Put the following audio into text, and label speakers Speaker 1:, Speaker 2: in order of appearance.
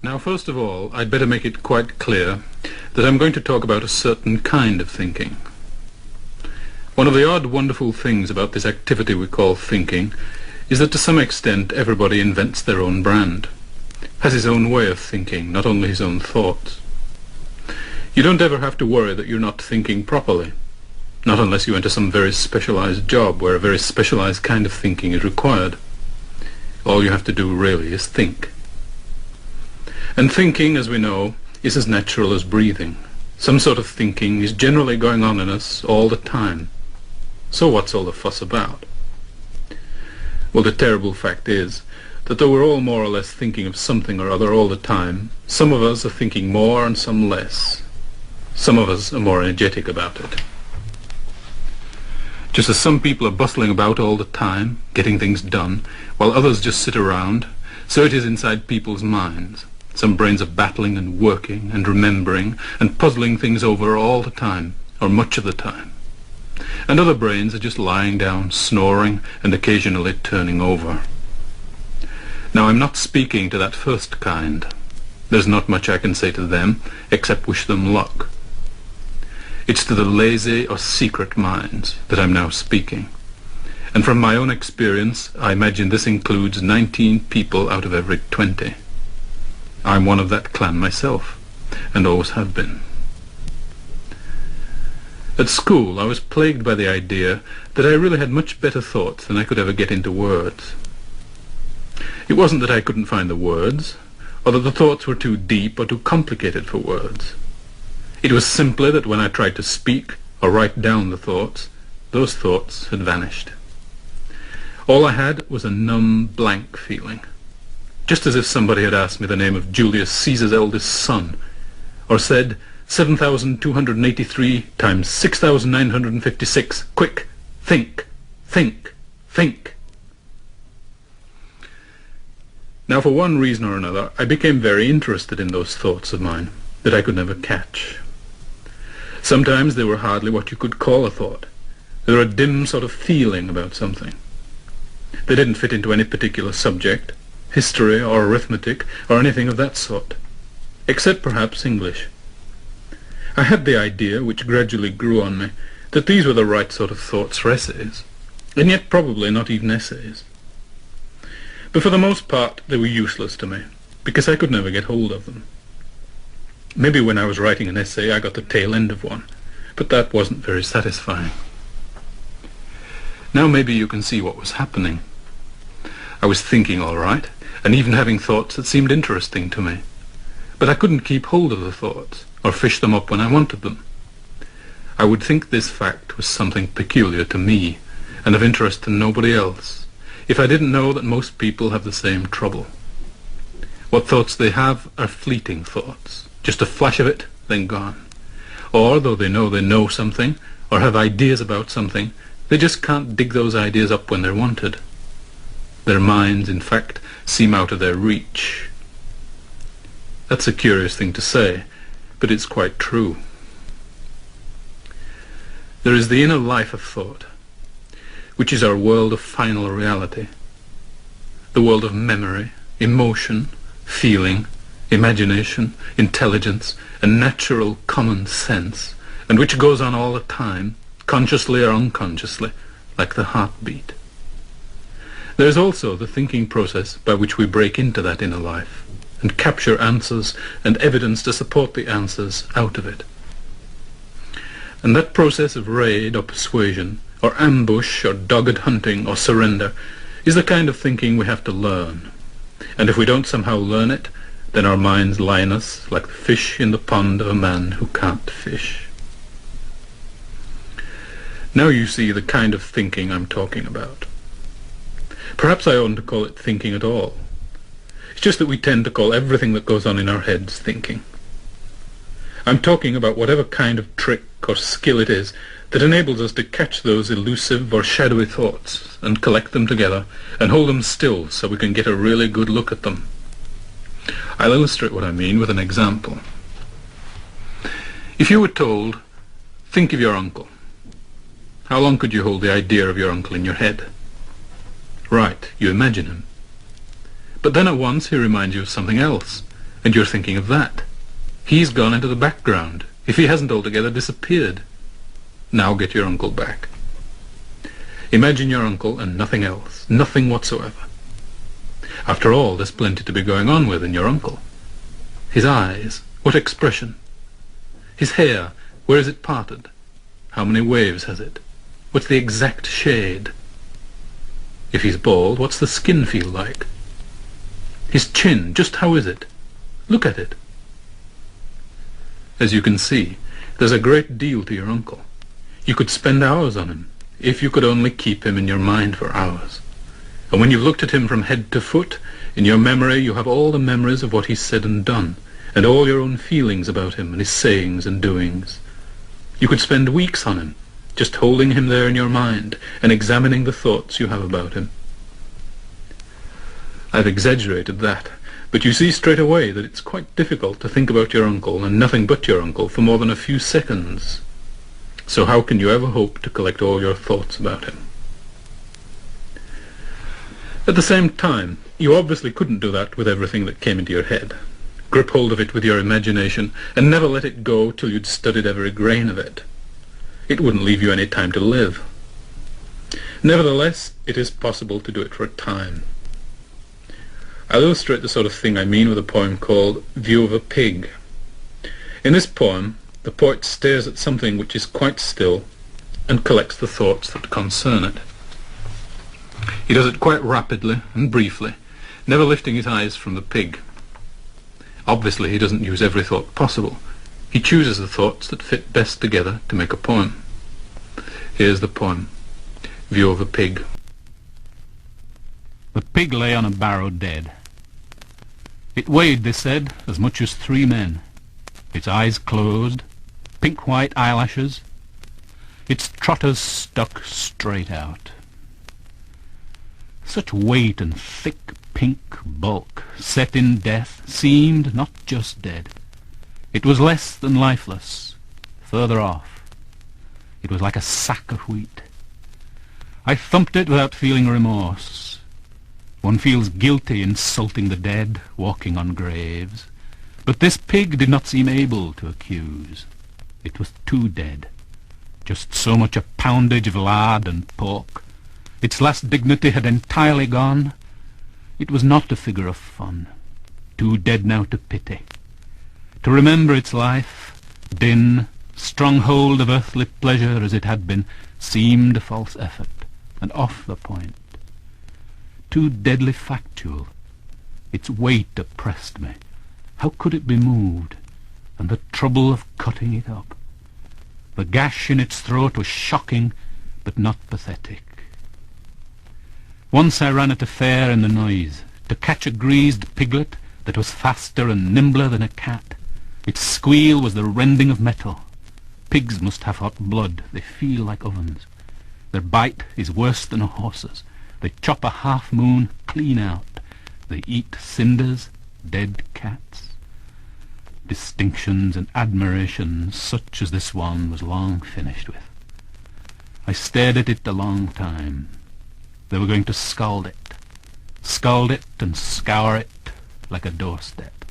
Speaker 1: Now, first of all, I'd better make it quite clear that I'm going to talk about a certain kind of thinking. One of the odd, wonderful things about this activity we call thinking is that to some extent everybody invents their own brand, has his own way of thinking, not only his own thoughts. You don't ever have to worry that you're not thinking properly, not unless you enter some very specialized job where a very specialized kind of thinking is required. All you have to do really is think. And thinking, as we know, is as natural as breathing. Some sort of thinking is generally going on in us all the time. So what's all the fuss about? Well, the terrible fact is that though we're all more or less thinking of something or other all the time, some of us are thinking more and some less. Some of us are more energetic about it. Just as some people are bustling about all the time, getting things done, while others just sit around, so it is inside people's minds. Some brains are battling and working and remembering and puzzling things over all the time, or much of the time. And other brains are just lying down, snoring, and occasionally turning over. Now, I'm not speaking to that first kind. There's not much I can say to them, except wish them luck. It's to the lazy or secret minds that I'm now speaking. And from my own experience, I imagine this includes 19 people out of every 20. I'm one of that clan myself, and always have been. At school, I was plagued by the idea that I really had much better thoughts than I could ever get into words. It wasn't that I couldn't find the words, or that the thoughts were too deep or too complicated for words. It was simply that when I tried to speak or write down the thoughts, those thoughts had vanished. All I had was a numb, blank feeling, just as if somebody had asked me the name of Julius Caesar's eldest son, or said 7,283 times 6,956, quick, think, think, think. Now, for one reason or another, I became very interested in those thoughts of mine that I could never catch. Sometimes they were hardly what you could call a thought. They were a dim sort of feeling about something. They didn't fit into any particular subject, history or arithmetic or anything of that sort, except perhaps English. I had the idea, which gradually grew on me, that these were the right sort of thoughts for essays, and yet probably not even essays. But for the most part they were useless to me, because I could never get hold of them. Maybe when I was writing an essay I got the tail end of one, but that wasn't very satisfying. Now maybe you can see what was happening. I was thinking all right, and even having thoughts that seemed interesting to me, but I couldn't keep hold of the thoughts, or fish them up when I wanted them. I would think this fact was something peculiar to me, and of interest to nobody else, if I didn't know that most people have the same trouble. What thoughts they have are fleeting thoughts, just a flash of it, then gone. Or, though they know something, or have ideas about something, they just can't dig those ideas up when they're wanted. Their minds, in fact, seem out of their reach. That's a curious thing to say, but it's quite true. There is the inner life of thought, which is our world of final reality, the world of memory, emotion, feeling, imagination, intelligence, and natural common sense, and which goes on all the time, consciously or unconsciously, like the heartbeat. There is also the thinking process by which we break into that inner life and capture answers and evidence to support the answers out of it. And that process of raid or persuasion or ambush or dogged hunting or surrender is the kind of thinking we have to learn. And if we don't somehow learn it, then our minds lie in us like the fish in the pond of a man who can't fish. Now you see the kind of thinking I'm talking about. Perhaps I oughtn't to call it thinking at all. It's just that we tend to call everything that goes on in our heads thinking. I'm talking about whatever kind of trick or skill it is that enables us to catch those elusive or shadowy thoughts and collect them together and hold them still so we can get a really good look at them. I'll illustrate what I mean with an example. If you were told, think of your uncle, how long could you hold the idea of your uncle in your head? Right, you imagine him. But then at once he reminds you of something else, And you're thinking of that. He's gone into the background, if he hasn't altogether disappeared. Now get your uncle back. Imagine your uncle and nothing else, nothing whatsoever. After all, there's plenty to be going on with in your uncle. His eyes, what expression? His hair, where is it parted? How many waves has it? What's the exact shade? If he's bald, what's the skin feel like? His chin, just how is it? Look at it. As you can see, there's a great deal to your uncle. You could spend hours on him, if you could only keep him in your mind for hours. And when you've looked at him from head to foot, in your memory you have all the memories of what he's said and done, and all your own feelings about him and his sayings and doings. You could spend weeks on him, just holding him there in your mind and examining the thoughts you have about him. I've exaggerated that, but you see straight away that it's quite difficult to think about your uncle and nothing but your uncle for more than a few seconds. So how can you ever hope to collect all your thoughts about him? At the same time, you obviously couldn't do that with everything that came into your head. Grip hold of it with your imagination and never let it go till you'd studied every grain of it. It wouldn't leave you any time to live. Nevertheless, it is possible to do it for a time. I'll illustrate the sort of thing I mean with a poem called View of a Pig. In this poem, the poet stares at something which is quite still and collects the thoughts that concern it. He does it quite rapidly and briefly, never lifting his eyes from the pig. Obviously, he doesn't use every thought possible. He chooses the thoughts that fit best together to make a poem. Here's the poem, View of a Pig.
Speaker 2: The pig lay on a barrow dead. It weighed, they said, as much as 3 men. Its eyes closed, pink-white eyelashes, its trotters stuck straight out. Such weight and thick pink bulk, set in death, seemed not just dead. It was less than lifeless, further off. It was like a sack of wheat. I thumped it without feeling remorse. One feels guilty insulting the dead, walking on graves. But this pig did not seem able to accuse. It was too dead. Just so much a poundage of lard and pork. Its last dignity had entirely gone. It was not a figure of fun. Too dead now to pity. To remember its life, din, stronghold of earthly pleasure as it had been, seemed a false effort, and off the point. Too deadly factual. Its weight oppressed me. How could it be moved? And the trouble of cutting it up. The gash in its throat was shocking, but not pathetic. Once I ran at a fair in the noise, to catch a greased piglet that was faster and nimbler than a cat. Its squeal was the rending of metal. Pigs must have hot blood. They feel like ovens. Their bite is worse than a horse's. They chop a half-moon clean out. They eat cinders, dead cats. Distinctions and admirations such as this one was long finished with. I stared at it a long time. They were going to scald it and scour it like a doorstep.